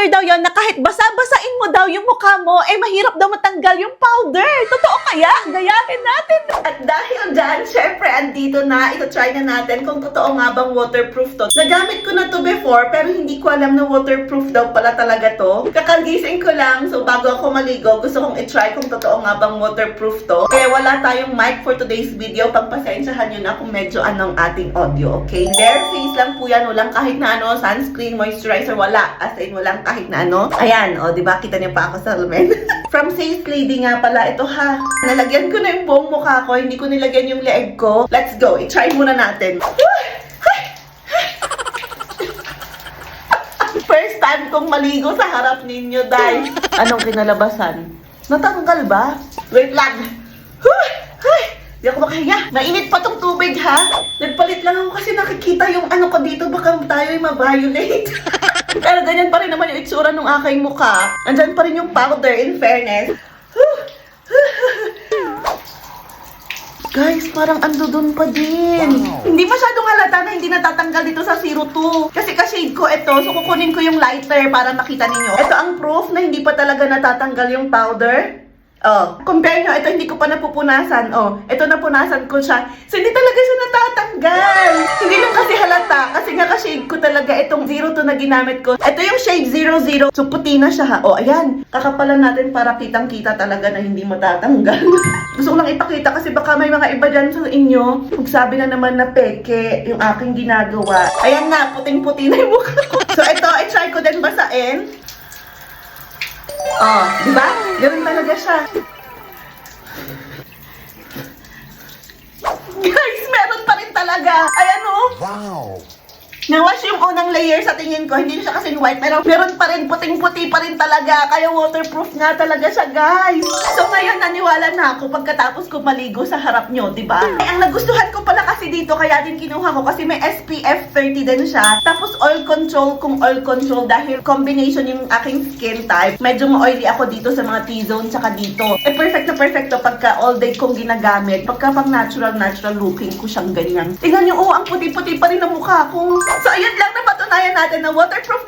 powder daw yon na kahit basa-basain mo daw yung mukha mo, eh mahirap daw matanggal yung powder. Totoo kaya? Gayahin natin. At dahil dyan, syempre, andito na. Ito-try na natin kung totoo nga bang waterproof to. Nagamit ko na to before, pero hindi ko alam na waterproof daw pala talaga to. Kakagising ko lang, so bago ako maligo, gusto kong i-try kung totoo nga bang waterproof to. Kaya wala tayong mic for today's video. Pagpasensyahan nyo na kung medyo anong ating audio, okay? Bare face lang po yan. Walang kahit na ano, sunscreen, moisturizer, wala. As in, walang kahit na ano. Ayan, o, diba? Kita niyo pa ako sa lumen. From Safe Lady nga pala, ito ha. Nalagyan ko na yung buong mukha ko, hindi ko nilagyan yung leeg ko. Let's go, i-try muna natin. First time kong maligo sa harap ninyo, day. Anong kinalabasan? Natanggal ba? Wait lang. Di ako makahiya. Mainit pa tong tubig, ha? Nagpalit lang ako kasi nakikita yung ano ko dito. Baka tayo ay ma-violate. Pero ganyan pa rin naman yung itsura ng aking mukha. Andyan pa rin yung powder, in fairness. Guys, parang ando dun pa din. Wow. Hindi masyadong halata na hindi natatanggal dito sa 02. Kasi ka-shade ko ito, so kukunin ko yung lighter para makita ninyo. Ito ang proof na hindi pa talaga natatanggal yung powder. Oh, compare nyo, ito hindi ko pa napupunasan. Oh, ito napunasan ko siya. So, hindi talaga siya natatanggal. Hindi lang kasi halata. Kasi nga ka-shade ko talaga itong 02 na ginamit ko. Ito yung shade 00. So, puti na siya ha. Oh, ayan. Kakapalan natin para kitang-kita talaga na hindi matatanggal. Gusto ko lang ipakita kasi baka may mga iba dyan sa inyo. Magsabi na naman na peke yung aking ginagawa. Ayan na, puting-puti na yung mukha ko. So, ito, i-try ko din basain. Oh, di ba? Ganun talaga siya. Guys, meron pa rin talaga. Ayan oh. Wow. Nawash yung unang layer sa tingin ko. Hindi siya kasi white. Pero meron pa rin, puting-puti pa rin talaga. Kaya waterproof nga talaga siya, guys. So ngayon, naniwala na ako pagkatapos ko maligo sa harap nyo, di ba? Ang nagustuhan ko pala kasi dito, kaya din kinuha ko kasi may SPF 30 din siya. Tapos oil control, kung oil control dahil combination yung aking skin type. Medyo ma-oily ako dito sa mga T-zone tsaka dito. Eh, perfect na pagka all day kong ginagamit. Pagka pang natural looking ko siyang ganyan. Tingnan nyo, oh, ang puti-puti pa rin ang mukha ko. So, ayun lang, napatunayan natin na waterproof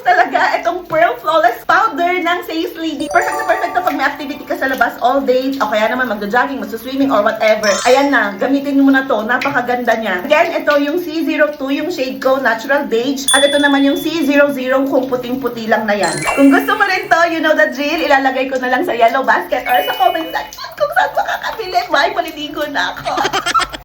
talaga itong Pearl Flawless Powder ng Safe Lady. Perfect na pag may activity ka sa labas all day, o kaya naman magja-jogging, magsa-swimming, or whatever. Ayan na, gamitin mo na to. Napakaganda niya. Again, ito yung C02, yung shade ko, Natural Beige. At ito naman yung C00, kung puting-puti lang na yan. Kung gusto mo rin to, you know the drill, ilalagay ko na lang sa yellow basket or sa comment section kung saan makakabili. Bye, paliligo na ako.